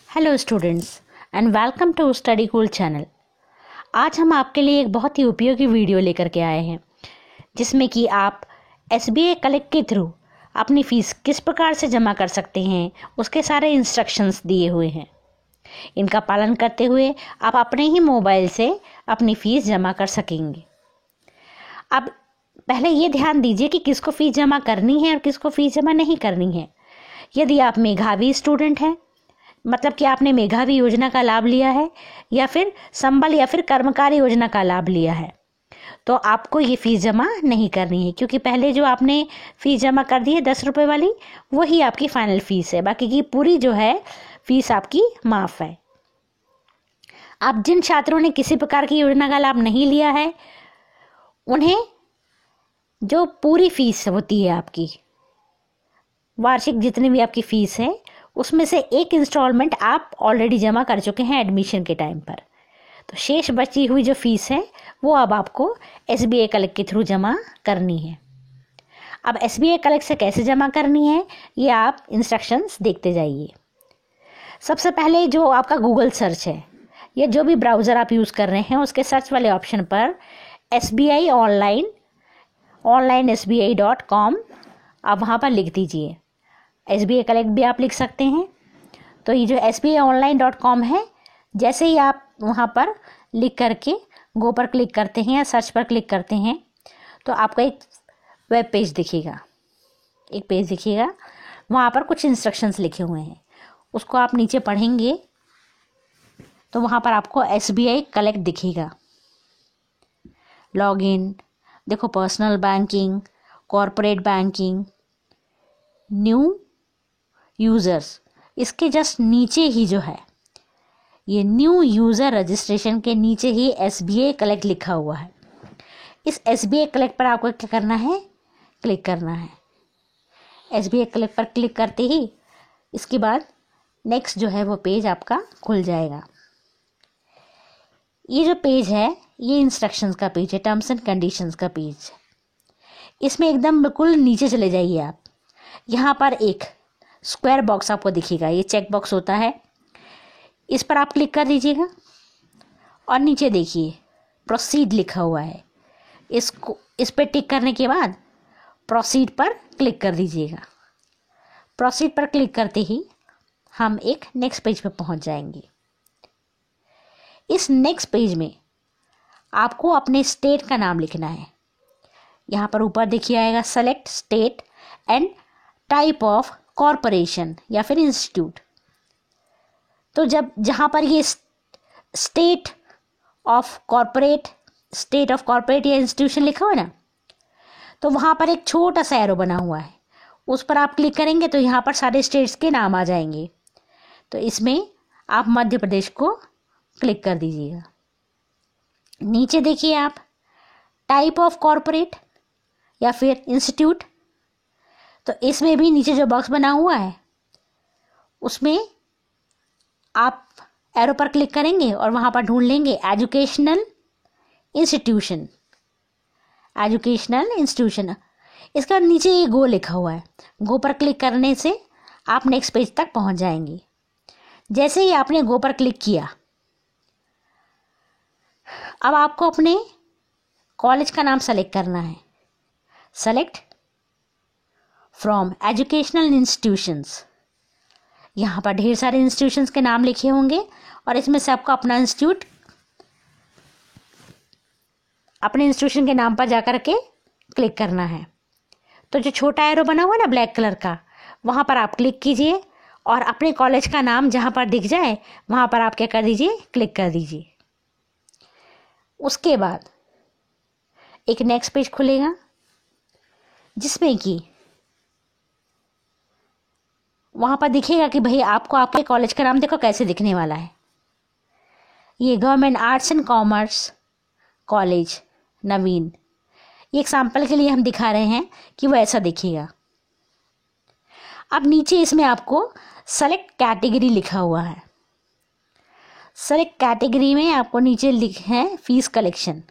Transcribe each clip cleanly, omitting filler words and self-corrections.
Hello students and welcome to study cool channel. आज हम आपके लिए एक बहुत ही उपयोगी वीडियो लेकर के आए हैं जिसमें कि आप SBI कलेक्ट के थ्रू अपनी फ़ीस किस प्रकार से जमा कर सकते हैं उसके सारे इंस्ट्रक्शंस दिए हुए हैं। इनका पालन करते हुए आप अपने ही मोबाइल से अपनी फ़ीस जमा कर सकेंगे। अब पहले ये ध्यान दीजिए कि किसको फ़ीस जमा करनी है और किसको फ़ीस जमा नहीं करनी है। यदि आप मेधावी स्टूडेंट हैं, मतलब कि आपने मेधावी योजना का लाभ लिया है या फिर संबल या फिर कर्मकारी योजना का लाभ लिया है, तो आपको ये फ़ीस जमा नहीं करनी है, क्योंकि पहले जो आपने फ़ीस जमा कर दी है 10 रुपये वाली, वही आपकी फ़ाइनल फ़ीस है। बाकी की पूरी जो है फ़ीस आपकी माफ़ है। अब जिन छात्रों ने किसी प्रकार की योजना का लाभ नहीं लिया है, उन्हें जो पूरी फ़ीस होती है आपकी वार्षिक, जितनी भी आपकी फ़ीस है, उसमें से एक इंस्टॉलमेंट आप ऑलरेडी जमा कर चुके हैं एडमिशन के टाइम पर। तो शेष बची हुई जो फ़ीस है वो अब आपको SBI कलेक्ट के थ्रू जमा करनी है। अब SBI कलेक्ट से कैसे जमा करनी है ये आप इंस्ट्रक्शंस देखते जाइए। सबसे पहले जो आपका गूगल सर्च है या जो भी ब्राउज़र आप यूज़ कर रहे हैं, उसके सर्च वाले ऑप्शन पर SBI ऑनलाइन SBI.com आप वहाँ पर लिख दीजिए। SBI कलेक्ट भी आप लिख सकते हैं। तो ये जो SBIonline.com है, जैसे ही आप वहाँ पर लिख करके गो पर क्लिक करते हैं या सर्च पर क्लिक करते हैं तो आपको एक वेब पेज दिखेगा, वहाँ पर कुछ इंस्ट्रक्शंस लिखे हुए हैं। उसको आप नीचे पढ़ेंगे तो वहाँ पर आपको SBI कलेक्ट दिखेगा। लॉगिन देखो, personal banking, corporate banking, new users, इसके जस्ट नीचे ही जो है ये न्यू यूज़र रजिस्ट्रेशन के नीचे ही SBI कलेक्ट लिखा हुआ है। इस SBI कलेक्ट पर आपको क्या करना है, क्लिक करना है। SBI कलेक्ट पर क्लिक करते ही इसके बाद नेक्स्ट जो है वो पेज आपका खुल जाएगा। ये जो पेज है ये इंस्ट्रक्शंस का पेज है, टर्म्स एंड कंडीशंस का पेज। इसमें एकदम बिल्कुल नीचे चले जाइए आप। यहाँ पर एक स्क्वायर बॉक्स आपको दिखेगा, ये चेक बॉक्स होता है, इस पर आप क्लिक कर दीजिएगा और नीचे देखिए प्रोसीड लिखा हुआ है। इस पर टिक करने के बाद प्रोसीड पर क्लिक कर दीजिएगा। प्रोसीड पर क्लिक करते ही हम एक नेक्स्ट पेज पर पहुंच जाएंगे। इस नेक्स्ट पेज में आपको अपने स्टेट का नाम लिखना है। यहाँ पर ऊपर देखिए आएगा select state and type of corporation या फिर इंस्टीट्यूट। तो जहाँ पर ये स्टेट ऑफ कॉरपोरेट या इंस्टीट्यूशन लिखा हुआ है ना, तो वहाँ पर एक छोटा सा एरो बना हुआ है, उस पर आप क्लिक करेंगे तो यहाँ पर सारे स्टेट्स के नाम आ जाएंगे। तो इसमें आप मध्य प्रदेश को क्लिक कर दीजिएगा। नीचे देखिए आप टाइप ऑफ कॉरपोरेट या फिर इंस्टीट्यूट, तो इसमें भी नीचे जो बॉक्स बना हुआ है उसमें आप एरो पर क्लिक करेंगे और वहाँ पर ढूंढ लेंगे एजुकेशनल इंस्टीट्यूशन। इसके बाद नीचे ये गो लिखा हुआ है, गो पर क्लिक करने से आप नेक्स्ट पेज तक पहुँच जाएंगे। जैसे ही आपने गो पर क्लिक किया, अब आपको अपने कॉलेज का नाम सेलेक्ट करना है। Select from educational institutions. यहाँ पर ढेर सारे इंस्टीट्यूशंस के नाम लिखे होंगे और इसमें से आपको अपना इंस्टीट्यूट अपने इंस्टीट्यूशन के नाम पर जाकर के क्लिक करना है। तो जो छोटा एरो बना हुआ ना ब्लैक कलर का, वहाँ पर आप क्लिक कीजिए और अपने कॉलेज का नाम जहाँ पर दिख जाए वहाँ पर आप क्या कर दीजिए, क्लिक कर दीजिए। उसके बाद एक नेक्स्ट पेज खुलेगा जिसमें कि वहाँ पर दिखेगा कि भाई आपको आपके कॉलेज का नाम देखो कैसे दिखने वाला है। ये government arts and commerce college Naveen, ये एग्जाम्पल के लिए हम दिखा रहे हैं कि वो ऐसा दिखेगा। अब नीचे इसमें आपको सेलेक्ट कैटेगरी लिखा हुआ है। सेलेक्ट कैटेगरी में आपको नीचे लिखना है फीस कलेक्शन।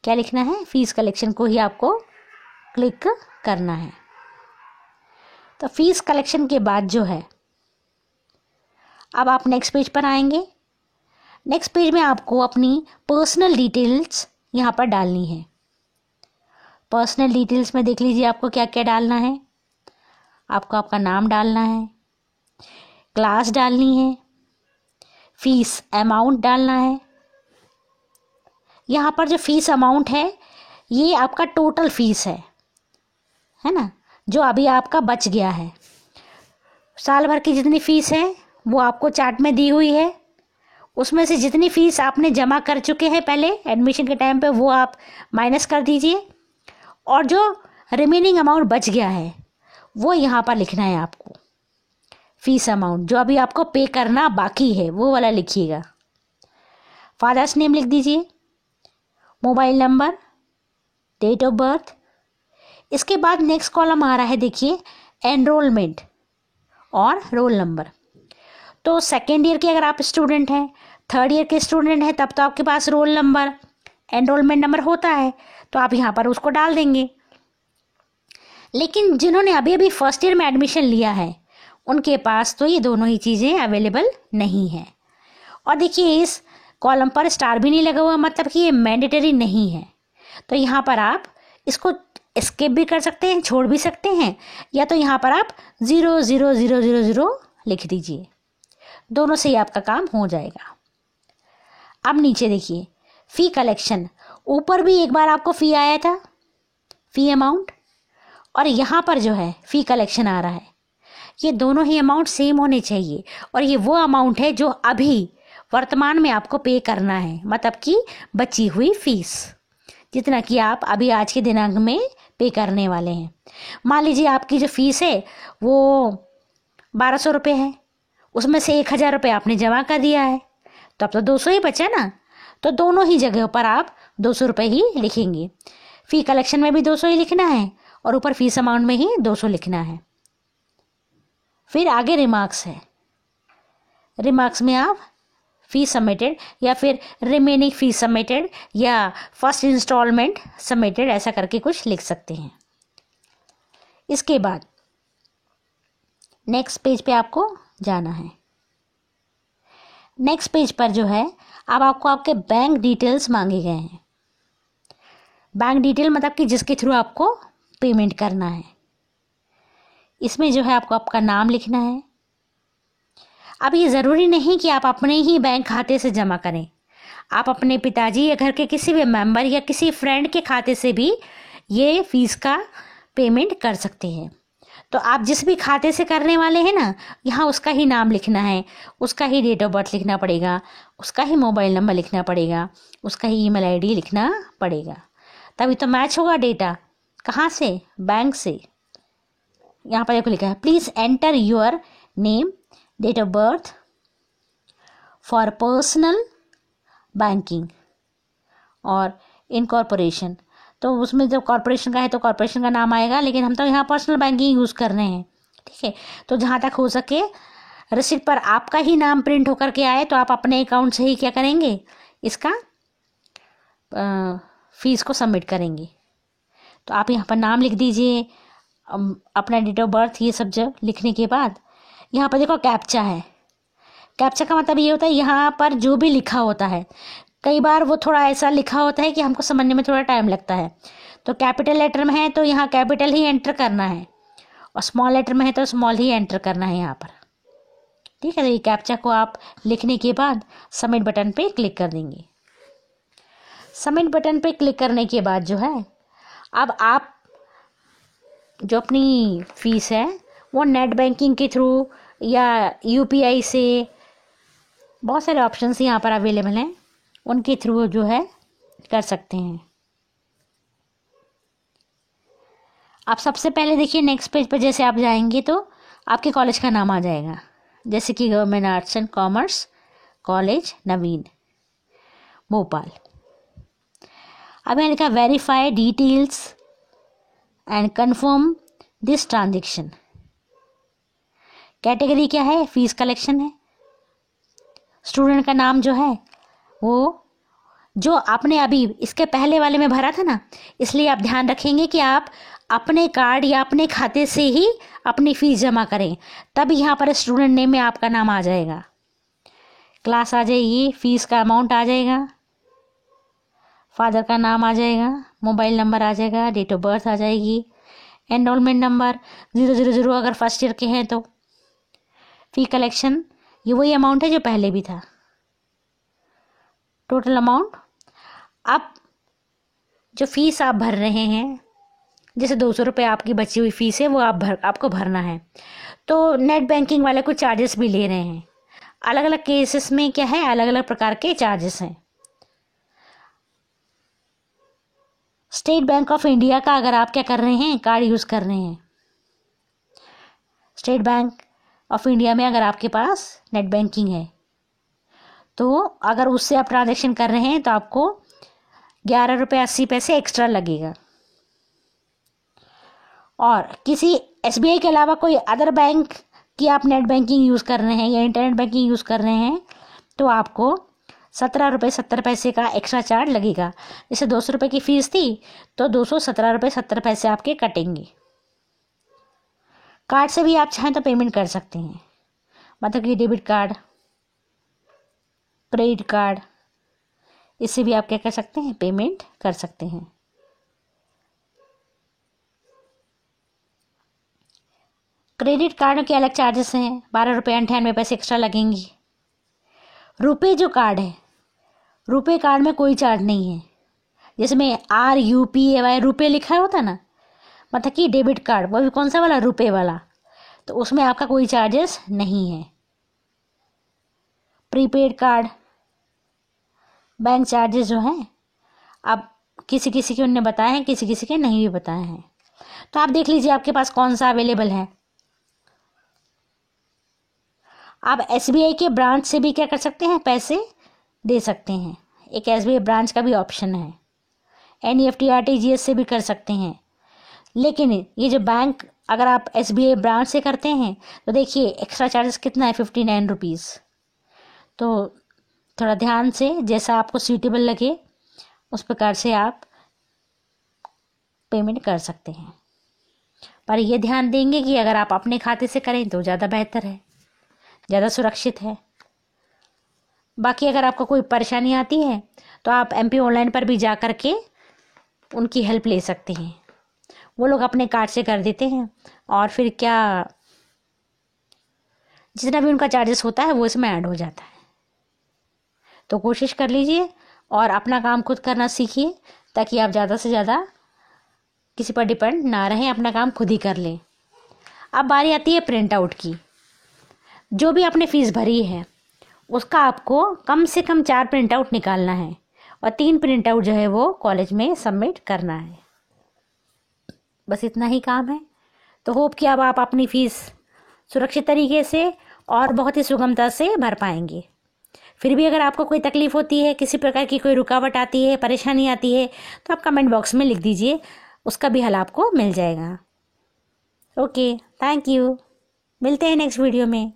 क्या लिखना है, फीस कलेक्शन को ही आपको क्लिक करना है। तो फीस कलेक्शन के बाद जो है अब आप नेक्स्ट पेज पर आएंगे। नेक्स्ट पेज में आपको अपनी पर्सनल डिटेल्स यहाँ पर डालनी है। पर्सनल डिटेल्स में देख लीजिए आपको क्या क्या डालना है। आपको आपका नाम डालना है, क्लास डालनी है, फीस अमाउंट डालना है। यहाँ पर जो फीस अमाउंट है ये आपका टोटल फीस है ना, जो अभी आपका बच गया है। साल भर की जितनी फ़ीस है वो आपको चार्ट में दी हुई है। उसमें से जितनी फ़ीस आपने जमा कर चुके हैं पहले एडमिशन के टाइम पे वो आप माइनस कर दीजिए, और जो रिमेनिंग अमाउंट बच गया है वो यहाँ पर लिखना है आपको। फ़ीस अमाउंट जो अभी आपको पे करना बाकी है वो वाला लिखिएगा। फादर्स नेम लिख दीजिए, mobile number, date of birth. इसके बाद नेक्स्ट कॉलम आ रहा है, देखिए एनरोलमेंट और रोल नंबर। तो सेकेंड ईयर के अगर आप स्टूडेंट हैं, थर्ड ईयर के स्टूडेंट हैं, तब तो आपके पास रोल नंबर एनरोलमेंट नंबर होता है, तो आप यहाँ पर उसको डाल देंगे। लेकिन जिन्होंने अभी अभी फर्स्ट ईयर में एडमिशन लिया है उनके पास तो ये दोनों ही चीज़ें अवेलेबल नहीं है। और देखिए इस कॉलम पर स्टार भी नहीं लगा हुआ, मतलब कि ये मैंडेटरी नहीं है। तो यहाँ पर आप इसको स्किप भी कर सकते हैं, छोड़ भी सकते हैं, या तो यहाँ पर आप 00000 लिख दीजिए। दोनों से ही आपका काम हो जाएगा। अब नीचे देखिए फ़ी कलेक्शन, ऊपर भी एक बार आपको फ़ी आया था, फ़ी अमाउंट, और यहाँ पर जो है फ़ी कलेक्शन आ रहा है। ये दोनों ही अमाउंट सेम होने चाहिए, और ये वो अमाउंट है जो अभी वर्तमान में आपको पे करना है, मतलब कि बची हुई फ़ीस जितना कि आप अभी आज के दिनांक में पे करने वाले हैं। मान लीजिए आपकी जो फ़ीस है वो 1200 रुपये है, उसमें से 1000 रुपये आपने जमा कर दिया है, तो अब तो 200 ही बचा ना। तो दोनों ही जगह पर आप 200 रुपये ही लिखेंगे। फ़ी कलेक्शन में भी 200 ही लिखना है और ऊपर फीस अमाउंट में ही 200 लिखना है। फिर आगे रिमार्क्स है। रिमार्क्स में आप फीस सबमिटेड या फिर रिमेनिंग फीस सबमिटेड या फर्स्ट इंस्टॉलमेंट सबमिटेड ऐसा करके कुछ लिख सकते हैं। इसके बाद नेक्स्ट पेज पे आपको जाना है। नेक्स्ट पेज पर जो है अब आपको आपके बैंक डिटेल्स मांगे गए हैं। बैंक डिटेल मतलब कि जिसके थ्रू आपको पेमेंट करना है। इसमें जो है आपको आपका नाम लिखना है। अब ये ज़रूरी नहीं कि आप अपने ही बैंक खाते से जमा करें, आप अपने पिताजी या घर के किसी भी मेंबर या किसी फ्रेंड के खाते से भी ये फ़ीस का पेमेंट कर सकते हैं। तो आप जिस भी खाते से करने वाले हैं ना, यहाँ उसका ही नाम लिखना है, उसका ही डेट ऑफ बर्थ लिखना पड़ेगा, उसका ही मोबाइल नंबर लिखना पड़ेगा, उसका ही ईमेल आईडी लिखना पड़ेगा, तभी तो मैच होगा डेटा। कहाँ से? बैंक से। यहाँ पर देखो लिखा है please enter your name, date of birth for personal banking और इनकॉर्पोरेशन। तो उसमें जब कॉर्पोरेशन का है तो कॉर्पोरेशन का नाम आएगा, लेकिन हम तो यहाँ पर्सनल बैंकिंग यूज़ कर रहे हैं, ठीक है। तो जहाँ तक हो सके रिसिप्ट पर आपका ही नाम प्रिंट होकर के आए तो आप अपने अकाउंट से ही क्या करेंगे, इसका फीस को सबमिट करेंगे। तो आप यहाँ पर नाम लिख दीजिए, अपना डेट ऑफ बर्थ, ये सब जब लिखने के बाद यहाँ पर देखो कैप्चा है। कैप्चा का मतलब ये होता है यहाँ पर जो भी लिखा होता है, कई बार वो थोड़ा ऐसा लिखा होता है कि हमको समझने में थोड़ा टाइम लगता है। तो कैपिटल लेटर में है तो यहाँ कैपिटल ही एंटर करना है, और स्मॉल लेटर में है तो स्मॉल ही एंटर करना है यहाँ पर, ठीक है। तो ये कैप्चा को आप लिखने के बाद सबमिट बटन पे क्लिक कर देंगे। सबमिट बटन पे क्लिक करने के बाद जो है अब आप जो अपनी फ़ीस है वो नेट बैंकिंग के थ्रू या यूपीआई से, बहुत सारे ऑप्शंस यहाँ पर अवेलेबल हैं, उनके थ्रू जो है कर सकते हैं। आप सबसे पहले देखिए नेक्स्ट पेज पर जैसे आप जाएंगे तो आपके कॉलेज का नाम आ जाएगा, जैसे कि government arts and commerce college Naveen Bhopal. अब यहाँ लिखा verify details and confirm this transaction. Category क्या है? फीस कलेक्शन है। स्टूडेंट का नाम जो है वो जो आपने अभी इसके पहले वाले में भरा था ना, इसलिए आप ध्यान रखेंगे कि आप अपने कार्ड या अपने खाते से ही अपनी फ़ीस जमा करें, तब यहाँ पर स्टूडेंट नेम में आपका नाम आ जाएगा। क्लास आ जाएगी, फीस का अमाउंट आ जाएगा, फादर का नाम आ जाएगा, मोबाइल नंबर आ जाएगा, डेट ऑफ बर्थ आ जाएगी, एनरोलमेंट नंबर 000 अगर फर्स्ट ईयर के हैं तो। फी कलेक्शन ये वही अमाउंट है जो पहले भी था। टोटल अमाउंट, अब जो फीस आप भर रहे हैं, जैसे 200 रुपये आपकी बची हुई फीस है वो आपको भरना है। तो नेट बैंकिंग वाले कुछ चार्जेस भी ले रहे हैं। अलग अलग केसेस में क्या है, अलग अलग प्रकार के चार्जेस हैं। स्टेट बैंक ऑफ इंडिया का अगर आप क्या कर रहे हैं, कार्ड यूज़ कर रहे हैं, स्टेट बैंक ऑफ इंडिया में अगर आपके पास नेट बैंकिंग है तो अगर उससे आप ट्रांजैक्शन कर रहे हैं तो आपको 11.80 रुपये एक्स्ट्रा लगेगा। और किसी SBI के अलावा कोई अदर बैंक की आप नेट बैंकिंग यूज़ कर रहे हैं या इंटरनेट बैंकिंग यूज़ कर रहे हैं तो आपको 17.70 रुपये का एक्स्ट्रा चार्ज लगेगा। जैसे 200 रुपये की फ़ीस थी तो 217.70 रुपये आपके कटेंगे। कार्ड से भी आप चाहें तो पेमेंट कर सकते हैं, मतलब कि डेबिट कार्ड, क्रेडिट कार्ड, इससे भी आप क्या कर सकते हैं, पेमेंट कर सकते हैं। क्रेडिट कार्ड के अलग चार्जेस हैं, 12.98 रुपये एक्स्ट्रा लगेंगी। रुपए जो कार्ड है, रुपए कार्ड में कोई चार्ज नहीं है। जिसमें RUPAY रुपए लिखा होता ना, मतलब कि डेबिट कार्ड, वो भी कौन सा वाला, रुपए वाला, तो उसमें आपका कोई चार्जेस नहीं है। प्रीपेड कार्ड, बैंक चार्जेस जो हैं अब किसी किसी के उनने बताए हैं, किसी किसी के नहीं भी बताए हैं। तो आप देख लीजिए आपके पास कौन सा अवेलेबल है। आप SBI के ब्रांच से भी क्या कर सकते हैं, पैसे दे सकते हैं। एक SBI ब्रांच का भी ऑप्शन है। NEFT RTGS से भी कर सकते हैं। लेकिन ये जो बैंक अगर आप SBI ब्रांच से करते हैं तो देखिए एक्स्ट्रा चार्जेस कितना है, 59 रुपीज़। तो थोड़ा ध्यान से, जैसा आपको सूटेबल लगे उस प्रकार से आप पेमेंट कर सकते हैं। पर ये ध्यान देंगे कि अगर आप अपने खाते से करें तो ज़्यादा बेहतर है, ज़्यादा सुरक्षित है। बाकी अगर आपको कोई परेशानी आती है तो आप MP ऑनलाइन पर भी जा कर के उनकी हेल्प ले सकते हैं। वो लोग अपने कार्ड से कर देते हैं और फिर क्या जितना भी उनका चार्जेस होता है वो इसमें ऐड हो जाता है। तो कोशिश कर लीजिए और अपना काम खुद करना सीखिए ताकि आप ज़्यादा से ज़्यादा किसी पर डिपेंड ना रहें, अपना काम खुद ही कर लें। अब बारी आती है प्रिंट आउट की। जो भी आपने फ़ीस भरी है उसका आपको कम से कम 4 प्रिंट आउट निकालना है और 3 प्रिंट आउट जो है वो कॉलेज में सबमिट करना है। बस इतना ही काम है। तो होप कि अब आप अपनी फ़ीस सुरक्षित तरीके से और बहुत ही सुगमता से भर पाएंगे। फिर भी अगर आपको कोई तकलीफ़ होती है, किसी प्रकार की कोई रुकावट आती है, परेशानी आती है तो आप कमेंट बॉक्स में लिख दीजिए, उसका भी हल आपको मिल जाएगा। Okay, thank you. मिलते हैं नेक्स्ट वीडियो में।